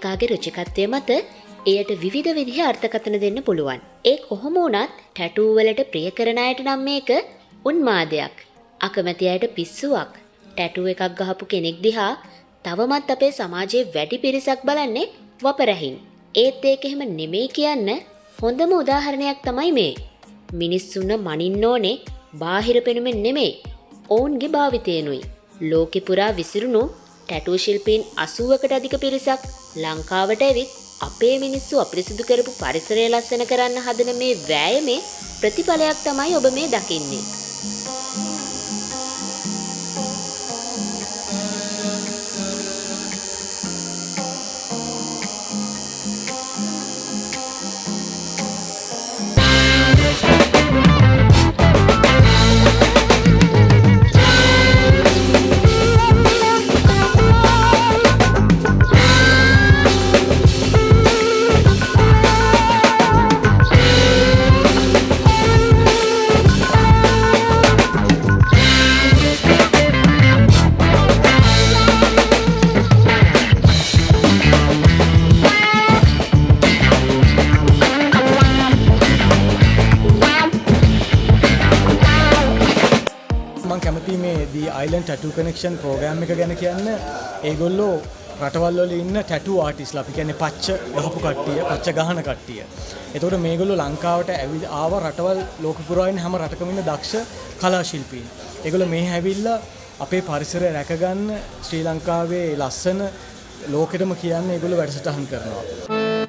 එකිනෙකාගේ රුචිකත්වය මත එයට විවිධ විදිහේ අර්ථකථන දෙන්න පුළුවන්. ඒ කොහොම වුණත් ටැටූ වලට ප්‍රිය කරන අයට නම් මේක උන්මාදයක්. අකමැති අයට පිස්සුවක්. ටැටූ එකක් ගහපු කෙනෙක් දිහා තවමත් අපේ සමාජයේ වැඩි පිරිසක් බලන්නේ වපරැහින්. ඒත් ඒක එහෙම නෙමෙයි කියන්න හොඳම උදාහරණයක් තමයි මේ. මිනිස්සුන්ව මනින්න ඕනේ බාහිර පෙනුමෙන් නෙමෙයි, ඔවුන්ගේ භාවිතේනුයි. ලෝකෙ පුරා විසිරුණු ටැටූ ශිල්පීන් 80කට අධික පිරිසක් ලංකාවට ඇවිත් අපේ මිනිස්සු අපිරිසිදු කරපු පරිසරය ලස්සන කරන්න හදන මේ වෑයමේ ප්‍රතිඵලයක් තමයි ඔබ මේ දකින්නේ. The Island Tattoo Connection program එක ගැන කියන්න ඒගොල්ලෝ රටවල් වල ඉන්න ටැටූ ආටිස්ලා අපි කියන්නේ පච්ච ගහපු කට්ටිය, පච්ච ගහන කට්ටිය. ඒතකොට මේගොල්ලෝ ලංකාවට ආව රටවල් ලෝක පුරා ඉන්න හැම රටකම ඉන්න දක්ෂ කලා ශිල්පීන්. ඒගොල්ලෝ මේ හැවිල්ලා අපේ පරිසරය රැකගන්න ශ්‍රී ලංකාවේ ලස්සන ලෝකෙටම කියන්නේ ඒගොල්ලෝ වැඩසටහන් කරනවා.